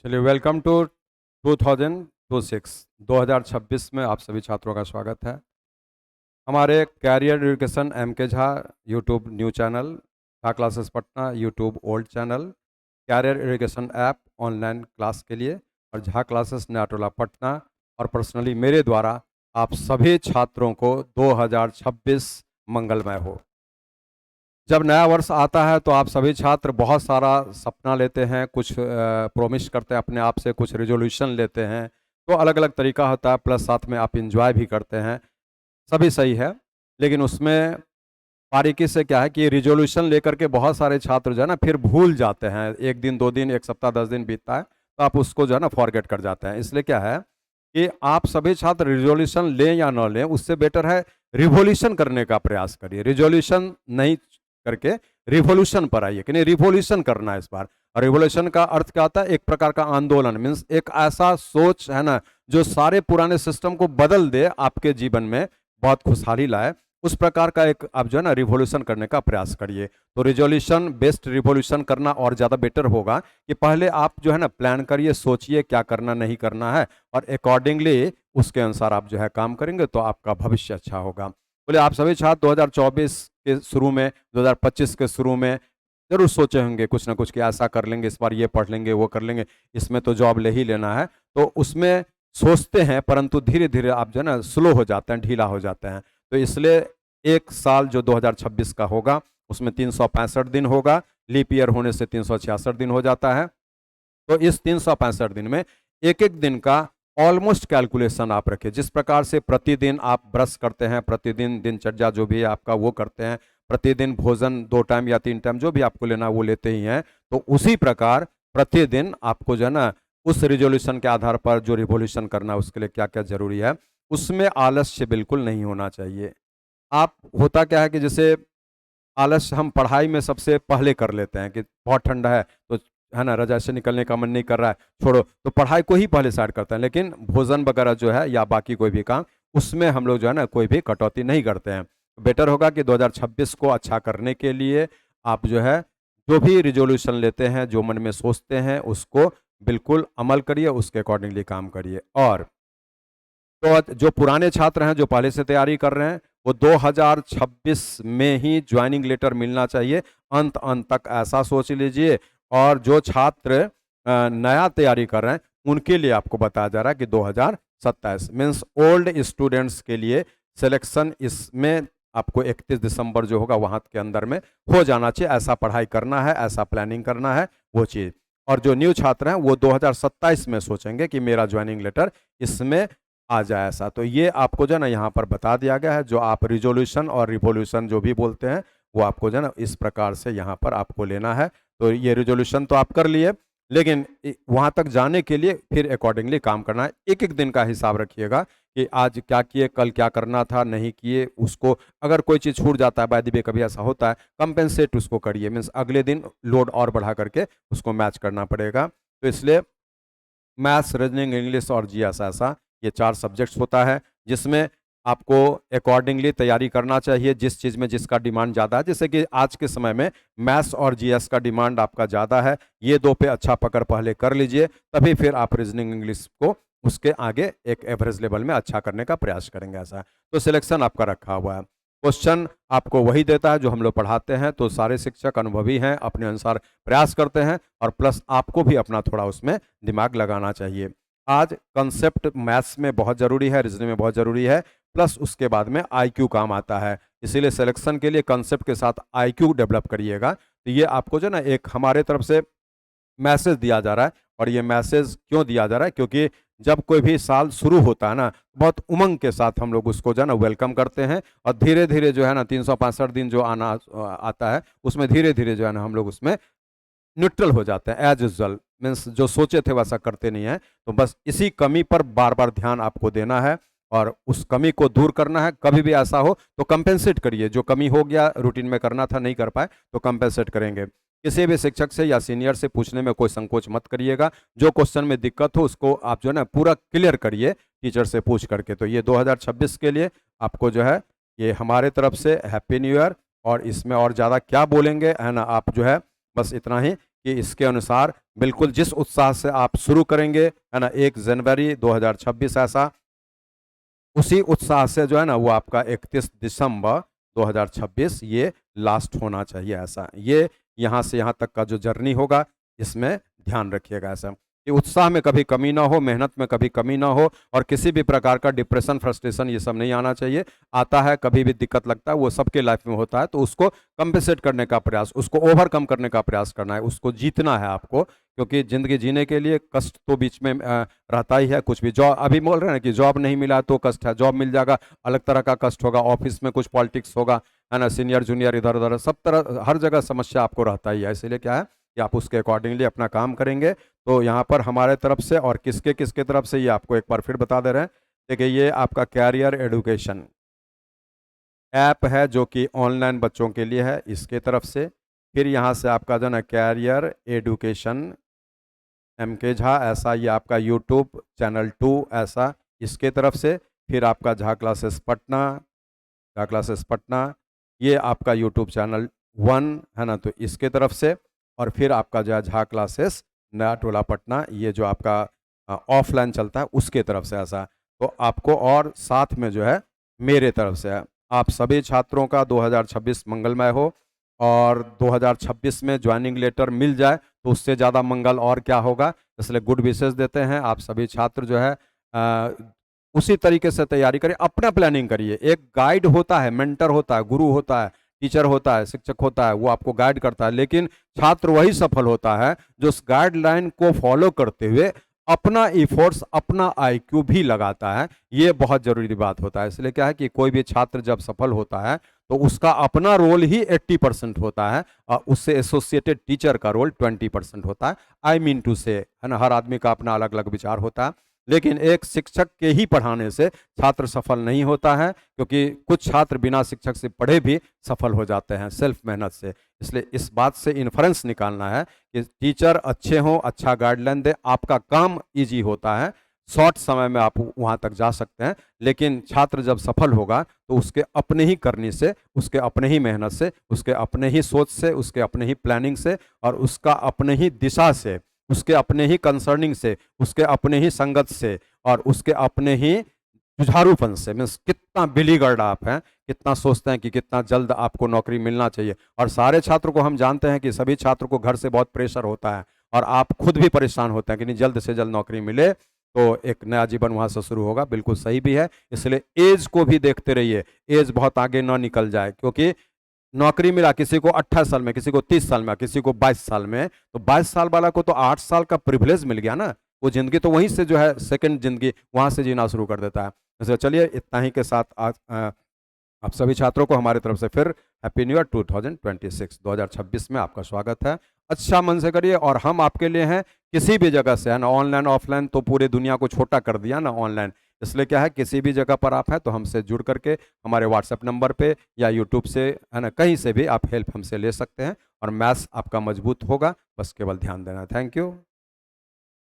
चलिए, welcome to 2026 में आप सभी छात्रों का स्वागत है। हमारे career education MK Jha YouTube new channel, Jha classes Patna YouTube old channel, career education app online class के लिए और झा क्लासेस नयाटोला पटना और पर्सनली मेरे द्वारा आप सभी छात्रों को 2026 मंगलमय हो। जब नया वर्ष आता है तो आप सभी छात्र बहुत सारा सपना लेते हैं, कुछ प्रोमिस करते हैं अपने आप से, कुछ रिजोल्यूशन लेते हैं। तो अलग अलग तरीका होता है, प्लस साथ में आप इंजॉय भी करते हैं, सभी सही है। लेकिन उसमें बारीकी से क्या है कि रिजोल्यूशन लेकर के बहुत सारे छात्र जो है ना फिर भूल जाते हैं। एक दिन, 2 दिन, एक सप्ताह, 10 दिन बीतता है तो आप उसको जो है ना फॉरगेट कर जाते हैं। इसलिए क्या है कि आप सभी छात्र रिजोल्यूशन लें या ना लें, उससे बेटर है रिवोल्यूशन करने का प्रयास करिए। रिजोल्यूशन नहीं करके रिवोल्यूशन पर आइए कि नहीं, रिवोल्यूशन करना है इस बार। और रिवोल्यूशन का अर्थ क्या होता है? एक प्रकार का आंदोलन, मीन्स एक ऐसा सोच है ना जो सारे पुराने सिस्टम को बदल दे, आपके जीवन में बहुत खुशहाली लाए। उस प्रकार का एक आप जो है ना रिवोल्यूशन करने का प्रयास करिए। तो रिजोल्यूशन बेस्ड रिवोल्यूशन करना और ज़्यादा बेटर होगा कि पहले आप जो है ना प्लान करिए, सोचिए क्या करना नहीं करना है और अकॉर्डिंगली उसके अनुसार आप जो है काम करेंगे तो आपका भविष्य अच्छा होगा। बोले आप सभी छात्र 2024 के शुरू में, 2025 के शुरू में जरूर सोचे होंगे कुछ ना कुछ कि ऐसा कर लेंगे, इस बार ये पढ़ लेंगे, वो कर लेंगे, इसमें तो जॉब ले ही लेना है। तो उसमें सोचते हैं परंतु धीरे धीरे आप जो है ना स्लो हो जाते हैं, ढीला हो जाते हैं। तो इसलिए एक साल जो 2026 का होगा उसमें 365 दिन होगा, लीप ईयर होने से 366 दिन हो जाता है। तो इस 365 दिन में एक एक दिन का ऑलमोस्ट कैलकुलेशन आप रखें। जिस प्रकार से प्रतिदिन आप ब्रश करते हैं, प्रतिदिन दिनचर्या जो भी है आपका वो करते हैं, प्रतिदिन भोजन 2 टाइम या 3 टाइम जो भी आपको लेना वो लेते ही हैं, तो उसी प्रकार प्रतिदिन आपको जो है ना उस रिजोल्यूशन के आधार पर जो रिवोल्यूशन करना है उसके लिए क्या क्या जरूरी है, उसमें आलस्य बिल्कुल नहीं होना चाहिए। आप होता क्या है कि जैसे आलस हम पढ़ाई में सबसे पहले कर लेते हैं कि बहुत ठंडा है तो है ना रजाई से निकलने का मन नहीं कर रहा है, छोड़ो, तो पढ़ाई को ही पहले स्टार्ट करते हैं। लेकिन भोजन वगैरह जो है या बाकी कोई भी काम, उसमें हम लोग जो है ना कोई भी कटौती नहीं करते हैं। बेटर होगा कि 2026 को अच्छा करने के लिए आप जो है जो भी रिजोल्यूशन लेते हैं, जो मन में सोचते हैं, उसको बिल्कुल अमल करिए, उसके अकॉर्डिंगली काम करिए। और तो जो पुराने छात्र हैं जो पहले से तैयारी कर रहे हैं वो 2026 में ही ज्वाइनिंग लेटर मिलना चाहिए, अंत अंत तक ऐसा सोच लीजिए। और जो छात्र नया तैयारी कर रहे हैं उनके लिए आपको बताया जा रहा है कि 2027 मीन्स ओल्ड स्टूडेंट्स के लिए सिलेक्शन इसमें आपको 31 दिसंबर जो होगा वहां के अंदर में हो जाना चाहिए। ऐसा पढ़ाई करना है, ऐसा प्लानिंग करना है, वो चीज़। और जो न्यू छात्र हैं वो 2027 में सोचेंगे कि मेरा ज्वाइनिंग लेटर इसमें आ जाए ऐसा। तो ये आपको जो है ना यहाँ पर बता दिया गया है। जो आप रिजोल्यूशन और रिवोल्यूशन जो भी बोलते हैं वो आपको जो है ना इस प्रकार से यहाँ पर आपको लेना है। तो ये रिजोल्यूशन तो आप कर लिए, लेकिन वहाँ तक जाने के लिए फिर अकॉर्डिंगली काम करना है। एक एक दिन का हिसाब रखिएगा कि आज क्या किए, कल क्या करना था नहीं किए, उसको अगर कोई चीज़ छूट जाता है, बाय द वे कभी ऐसा होता है, कंपेंसेट उसको करिए। मीन्स अगले दिन लोड और बढ़ा करके उसको मैच करना पड़ेगा। तो इसलिए मैथ्स, रीजनिंग, इंग्लिश और जीएस, ऐसा ये 4 सब्जेक्ट्स होता है जिसमें आपको अकॉर्डिंगली तैयारी करना चाहिए जिस चीज़ में जिसका डिमांड ज़्यादा है। जैसे कि आज के समय में मैथ्स और जीएस का डिमांड आपका ज़्यादा है, ये 2 पे अच्छा पकड़ पहले कर लीजिए, तभी फिर आप रीजनिंग, इंग्लिश को उसके आगे एक एवरेज लेवल में अच्छा करने का प्रयास करेंगे ऐसा। तो सिलेक्शन आपका रखा हुआ है। क्वेश्चन आपको वही देता है जो हम लोग पढ़ाते हैं। तो सारे शिक्षक अनुभवी हैं, अपने अनुसार प्रयास करते हैं और प्लस आपको भी अपना थोड़ा उसमें दिमाग लगाना चाहिए। आज कंसेप्ट मैथ्स में बहुत ज़रूरी है, रीजनिंग में बहुत ज़रूरी है, प्लस उसके बाद में आईक्यू काम आता है। इसीलिए सिलेक्शन के लिए कंसेप्ट के साथ आईक्यू डेवलप करिएगा। तो ये आपको जो ना एक हमारे तरफ से मैसेज दिया जा रहा है। और ये मैसेज क्यों दिया जा रहा है? क्योंकि जब कोई भी साल शुरू होता है ना, बहुत उमंग के साथ हम लोग उसको जो है ना वेलकम करते हैं और धीरे धीरे जो है ना 365 दिन जो आना आता है उसमें धीरे धीरे जो है ना हम लोग उसमें न्यूट्रल हो जाते हैं एज यूजल। मीन्स जो सोचे थे वैसा करते नहीं है। तो बस इसी कमी पर बार बार ध्यान आपको देना है और उस कमी को दूर करना है। कभी भी ऐसा हो तो कंपेंसेट करिए, जो कमी हो गया रूटीन में करना था नहीं कर पाए तो कंपेंसेट करेंगे। किसी भी शिक्षक से या सीनियर से पूछने में कोई संकोच मत करिएगा। जो क्वेश्चन में दिक्कत हो उसको आप जो है ना पूरा क्लियर करिए टीचर से पूछ करके। तो ये 2026 के लिए आपको जो है ये हमारे तरफ से हैप्पी न्यू ईयर। और इसमें और ज़्यादा क्या बोलेंगे है ना, आप जो है बस इतना ही कि इसके अनुसार बिल्कुल जिस उत्साह से आप शुरू करेंगे, है ना, 1 जनवरी 2026 ऐसा, उसी उत्साह से जो है ना वो आपका 31 दिसंबर 2026 ये लास्ट होना चाहिए ऐसा। ये यहाँ से यहाँ तक का जो जर्नी होगा इसमें ध्यान रखिएगा ऐसा कि उत्साह में कभी कमी ना हो, मेहनत में कभी कमी ना हो, और किसी भी प्रकार का डिप्रेशन, फ्रस्ट्रेशन ये सब नहीं आना चाहिए। आता है, कभी भी दिक्कत लगता है, वो सबके लाइफ में होता है, तो उसको कंपेंसेट करने का प्रयास, उसको ओवरकम करने का प्रयास करना है, उसको जीतना है आपको, क्योंकि ज़िंदगी जीने के लिए कष्ट तो बीच में रहता ही है। कुछ भी जॉब, अभी बोल रहे हैं ना कि जॉब नहीं मिला तो कष्ट है, जॉब मिल जाएगा अलग तरह का कष्ट होगा, ऑफिस में कुछ पॉलिटिक्स होगा, है ना, सीनियर जूनियर इधर उधर सब तरह हर जगह समस्या आपको रहता ही है। इसीलिए क्या है कि आप उसके अकॉर्डिंगली अपना काम करेंगे। तो यहाँ पर हमारे तरफ से और किसके किसके तरफ से ये आपको एक बार फिर बता दे रहे हैं। देखिए, ये आपका कैरियर एडुकेशन ऐप है जो कि ऑनलाइन बच्चों के लिए है, इसके तरफ से। फिर यहाँ से आपका जो है कैरियर एडुकेशन MK झा ऐसा, ये आपका यूट्यूब चैनल 2 ऐसा, इसके तरफ से। फिर आपका झा क्लासेस पटना, झा क्लासेस पटना, ये आपका यूट्यूब चैनल 1 है ना, तो इसके तरफ से। और फिर आपका जो है झा क्लासेस नया टोला पटना, ये जो आपका ऑफलाइन चलता है उसके तरफ से ऐसा। तो आपको और साथ में जो है मेरे तरफ से है। आप सभी छात्रों का 2026 मंगलमय हो, और 2026 में ज्वाइनिंग लेटर मिल जाए तो उससे ज़्यादा मंगल और क्या होगा। इसलिए गुड विशेष देते हैं। आप सभी छात्र जो है उसी तरीके से तैयारी करिए, अपना प्लानिंग करिए। एक गाइड होता है, मेंटर होता है, गुरु होता है, टीचर होता है, शिक्षक होता है, वो आपको गाइड करता है, लेकिन छात्र वही सफल होता है जो उस गाइडलाइन को फॉलो करते हुए अपना इफोर्ट्स, अपना IQ भी लगाता है। ये बहुत जरूरी बात होता है। इसलिए क्या है कि कोई भी छात्र जब सफल होता है तो उसका अपना रोल ही 80% होता है, और उससे एसोसिएटेड टीचर का रोल 20% होता है। आई मीन टू से, है ना, हर आदमी का अपना अलग अलग विचार होता है, लेकिन एक शिक्षक के ही पढ़ाने से छात्र सफल नहीं होता है, क्योंकि कुछ छात्र बिना शिक्षक से पढ़े भी सफल हो जाते हैं सेल्फ मेहनत से। इसलिए इस बात से इन्फ्रेंस निकालना है कि टीचर अच्छे हों, अच्छा गाइडलाइन दे, आपका काम इजी होता है, शॉर्ट समय में आप वहाँ तक जा सकते हैं। लेकिन छात्र जब सफल होगा तो उसके अपने ही करने से, उसके अपने ही मेहनत से, उसके अपने ही सोच से, उसके अपने ही प्लानिंग से, और उसका अपने ही दिशा से, उसके अपने ही कंसर्निंग से, उसके अपने ही संगत से, और उसके अपने ही जुझारूपन से, मीन्स कितना बिलीगर्ड आप हैं, कितना सोचते हैं कि कितना जल्द आपको नौकरी मिलना चाहिए। और सारे छात्र को हम जानते हैं कि सभी छात्र को घर से बहुत प्रेशर होता है, और आप खुद भी परेशान होते हैं कि नहीं जल्द से जल्द नौकरी मिले तो एक नया जीवन वहाँ से शुरू होगा। बिल्कुल सही भी है। इसलिए एज को भी देखते रहिए, एज बहुत आगे ना निकल जाए, क्योंकि नौकरी मिला किसी को 28 साल में, किसी को 30 साल में, किसी को 22 साल में, तो 22 साल वाला को तो 8 साल का प्रिविलेज मिल गया ना। वो जिंदगी तो वहीं से जो है सेकंड जिंदगी वहाँ से जीना शुरू कर देता है। तो चलिए, इतना ही के साथ आज आप सभी छात्रों को हमारी तरफ से फिर हैप्पी न्यू ईयर 2026 में आपका स्वागत है। अच्छा मन से करिए, और हम आपके लिए हैं किसी भी जगह से, है ना, ऑनलाइन ऑफलाइन तो पूरे दुनिया को छोटा कर दिया ना ऑनलाइन। इसलिए क्या है, किसी भी जगह पर आप हैं तो हमसे जुड़ करके हमारे व्हाट्सएप नंबर पे या यूट्यूब से, है ना, कहीं से भी आप हेल्प हमसे ले सकते हैं, और मैथ्स आपका मजबूत होगा। बस केवल ध्यान देना। Thank you.